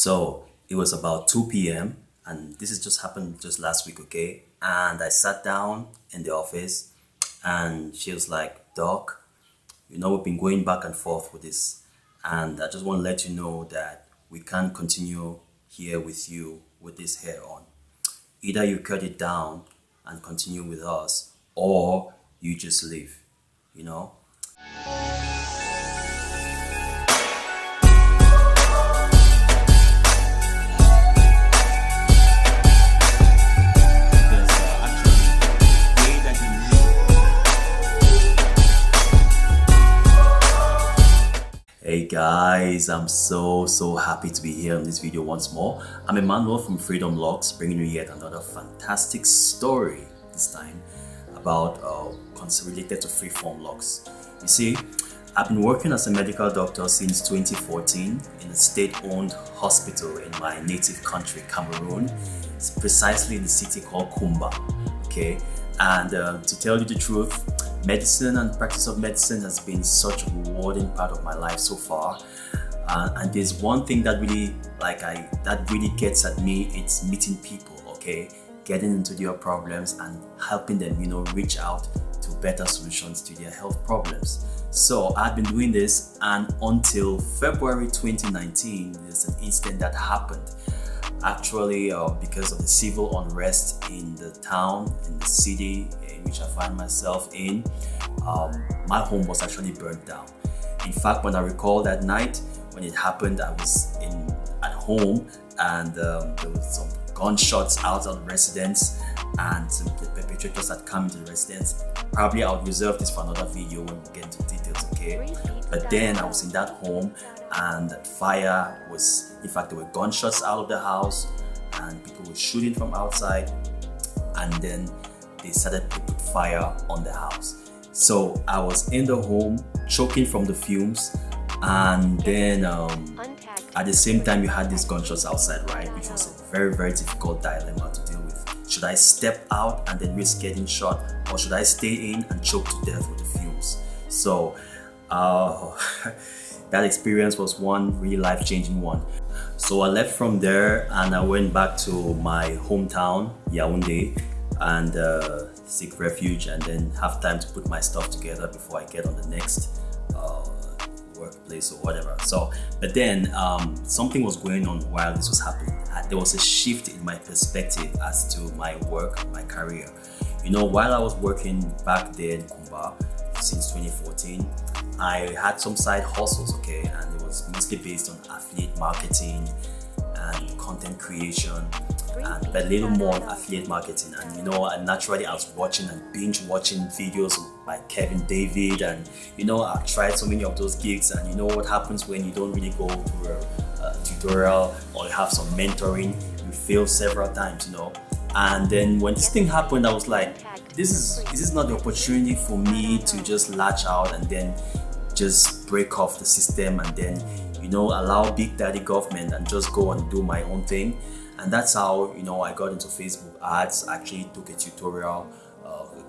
So it was about 2 p.m. and this has just happened just last week, okay? And I sat down in the office and she was like, Doc, we've been going back and forth with this. And I just want to let you know that we can't continue here with you with this hair on. Either you cut it down and continue with us, or you just leave, you know? Hey guys, I'm so happy to be here in this video once more. I'm Emmanuel from Locs, bringing you yet another fantastic story, this time about related to freeform locks. You see, I've been working as a medical doctor since 2014 in a state-owned hospital in my native country, Cameroon. It's precisely in the city called Kumba, okay? And to tell you the truth, medicine and practice of medicine has been such a rewarding part of my life so far. And there's one thing that really gets at me, it's meeting people, okay? Getting into their problems and helping them, reach out to better solutions to their health problems. So I've been doing this, and until February 2019, there's an incident that happened. Actually, because of the civil unrest in the town, in the city in which I find myself in, my home was actually burnt down. In fact, when I recall that night when it happened, I was at home, and there was some gunshots out of the residence, and the perpetrators had come into the residence. Probably I'll reserve this for another video when we get into details, okay? But then I was in that home, and fire was, in fact, there were gunshots out of the house, and people were shooting from outside, and then they started to put fire on the house. So I was in the home, choking from the fumes, and then at the same time you had these gunshots outside, right? Which was a very difficult dilemma to deal with. Should I step out and then risk getting shot, or should I stay in and choke to death with the fumes? So that experience was one really life-changing one. So I left from there and I went back to my hometown, Yaoundé, and seek refuge and then have time to put my stuff together before I get on the next workplace or whatever. But then something was going on while this was happening. There was a shift in my perspective as to my work, my career. While I was working back there in Kumba since 2014, I had some side hustles, okay, and it was mostly based on affiliate marketing and content creation, and a little more on affiliate marketing. And and naturally I was watching and binge watching videos by Kevin David, and I tried so many of those gigs. And what happens when you don't really go through a tutorial or you have some mentoring, you fail several times, And then when this thing happened, I was like, this is not the opportunity for me to just latch out and then just break off the system and then allow big daddy government and just go and do my own thing. And that's how I got into Facebook ads. Actually took a tutorial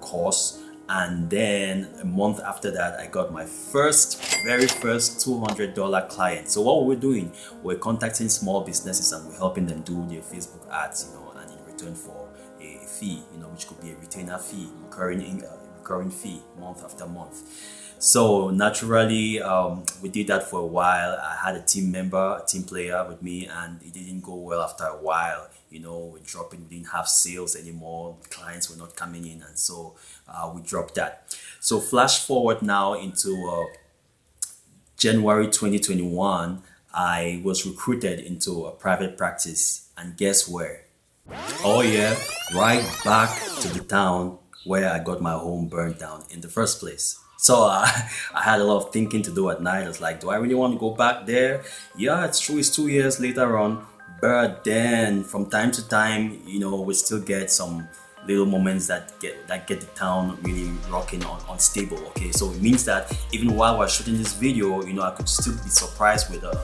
course, and then a month after that I got my very first $200 client. So what we're doing, we're contacting small businesses and we're helping them do their Facebook ads, and in return for a fee, which could be a retainer fee, recurring fee month after month. So naturally, we did that for a while. I had a team player with me, and it didn't go well after a while. We're dropping, we didn't have sales anymore. Clients were not coming in, and so we dropped that. So flash forward now into January 2021, I was recruited into a private practice, and guess where? Oh yeah, right back to the town where I got my home burned down in the first place. So I had a lot of thinking to do at night. I was like, do I really want to go back there? Yeah, it's true, it's 2 years later on. But then from time to time, we still get some little moments that get the town really rocking, unstable. Okay, so it means that even while we're shooting this video, I could still be surprised with a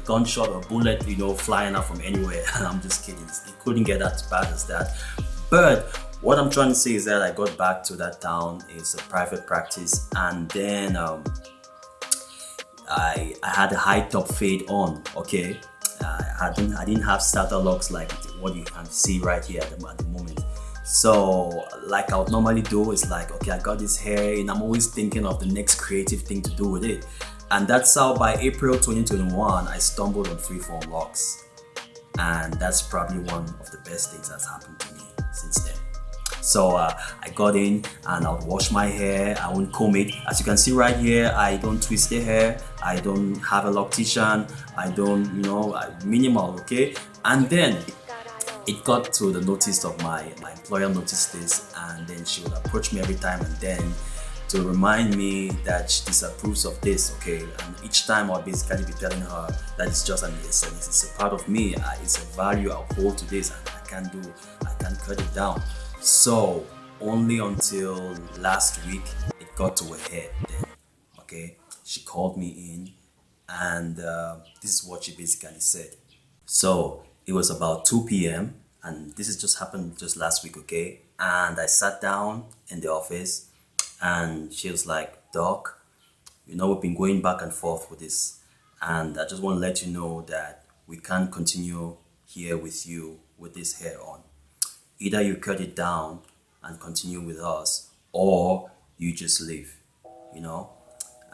gunshot or a bullet, flying out from anywhere. And I'm just kidding. It couldn't get as bad as that. But what I'm trying to say is that I got back to that town. It's a private practice, and then I had a high top fade on, okay, I didn't have starter locks like what you can see right here at the moment. So like I would normally do is like, okay, I got this hair and I'm always thinking of the next creative thing to do with it. And that's how by April 2021, I stumbled on freeform locks. And that's probably one of the best things that's happened to me since then. So I got in and I would wash my hair. I won't comb it. As you can see right here, I don't twist the hair. I don't have a loctician. I don't, minimal, okay? And then it got to the notice of my employer noticed this, and then she would approach me every time and then to remind me that she disapproves of this, okay? And each time I'll basically be telling her that it's just it's a part of me, it's a value I'll hold to this, and I can't cut it down. So only until last week it got to a head then, okay? She called me in and this is what she basically said. So it was about 2 p.m. and this has just happened just last week, okay? And I sat down in the office and she was like, Doc, we've been going back and forth with this, and I just want to let you know that we can't continue here with you with this hair on. Either you cut it down and continue with us, or you just leave,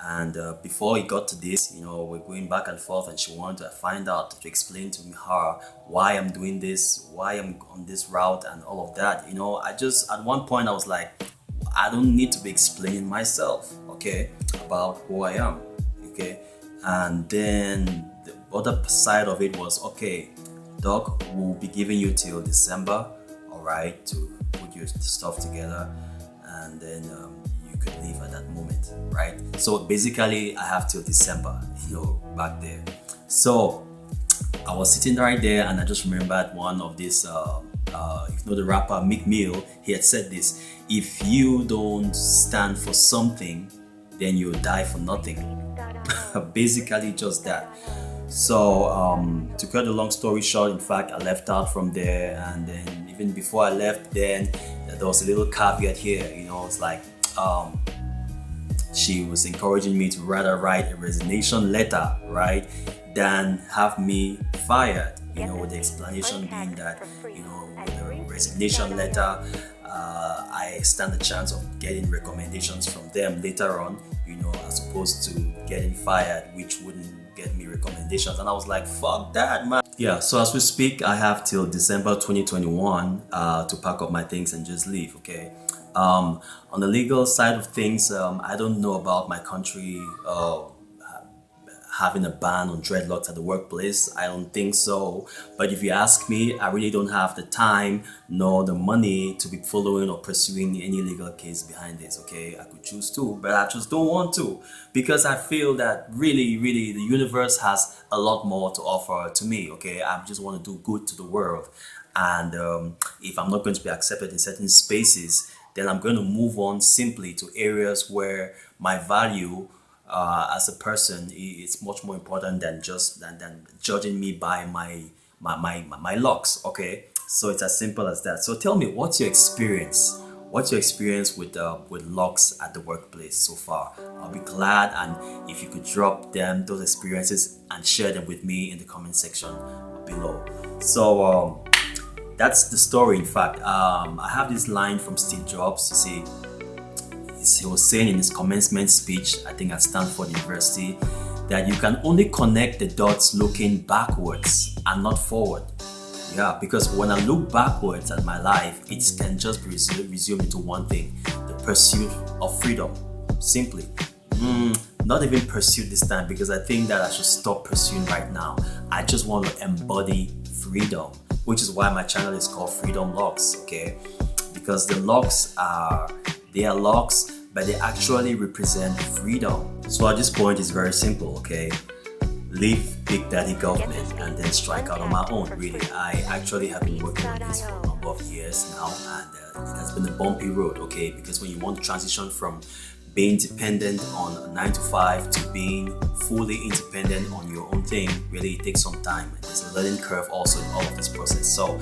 And before it got to this, we're going back and forth, and she wanted to find out, to explain to her why I'm doing this, why I'm on this route and all of that. I just, at one point I was like, I don't need to be explaining myself, okay, about who I am, okay? And then the other side of it was, okay, Doc, we'll be giving you till December, all right, to put your stuff together, and then you could leave at that moment, right? So basically I have till December, back there. So I was sitting right there and I just remembered one of this, the rapper Meek Mill, he had said this: if you don't stand for something, then you'll die for nothing. Basically just that. So to cut the long story short, in fact, I left out from there, and then even before I left, then there was a little caveat here. It's like she was encouraging me to rather write a resignation letter, right, than have me fired. With the explanation being that, with a resignation letter, I stand a chance of getting recommendations from them later on, as opposed to getting fired, which wouldn't get me recommendations. And I was like, fuck that, man. Yeah, so as we speak, I have till December 2021 to pack up my things and just leave, okay? On the legal side of things, I don't know about my country having a ban on dreadlocks at the workplace. I don't think so. But if you ask me, I really don't have the time nor the money to be following or pursuing any legal case behind this, okay? I could choose to, but I just don't want to, because I feel that really the universe has a lot more to offer to me, okay? I just want to do good to the world. And if I'm not going to be accepted in certain spaces, then I'm going to move on simply to areas where my value as a person is much more important than just than judging me by my locks, okay? So it's as simple as that. So tell me, what's your experience? What's your experience with locks at the workplace so far? I'll be glad, and if you could drop those experiences and share them with me in the comment section below. So that's the story. In fact, I have this line from Steve Jobs. You see, he was saying in his commencement speech, I think at Stanford University, that you can only connect the dots looking backwards and not forward. Yeah, because when I look backwards at my life, it can just be resumed into one thing: the pursuit of freedom. Simply. Not even pursuit this time, because I think that I should stop pursuing right now. I just want to embody freedom, which is why my channel is called Freedom Locs, okay? Because the locks are locks, but they actually represent freedom. So at this point, it's very simple, okay? Leave Big Daddy government and then strike out on my own, really. I actually have been working on this for a number of years now, and it has been a bumpy road, okay? Because when you want to transition from being dependent on a 9 to 5 to being fully independent on your own thing, really it takes some time. There's a learning curve also in all of this process. So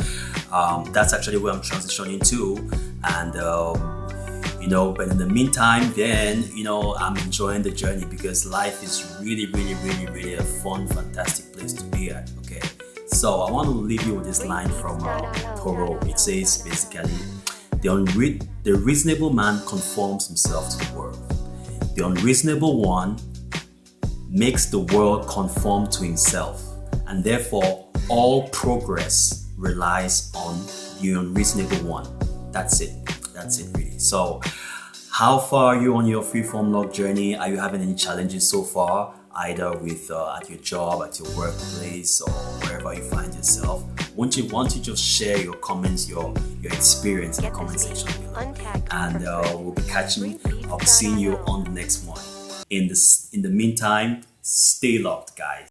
that's actually where I'm transitioning to, and but in the meantime, then I'm enjoying the journey, because life is really a fun, fantastic place to be at, okay? So I want to leave you with this line from Thoreau. It says basically, the reasonable man conforms himself to the world. The unreasonable one makes the world conform to himself, and therefore all progress relies on the unreasonable one. That's it really. So how far are you on your freeform log journey? Are you having any challenges so far, either with at your job, at your workplace, or wherever you find yourself? Won't you just share your comments, your experience in the comment section below, and I'll be seeing you on the next one. In the meantime, stay locked, guys.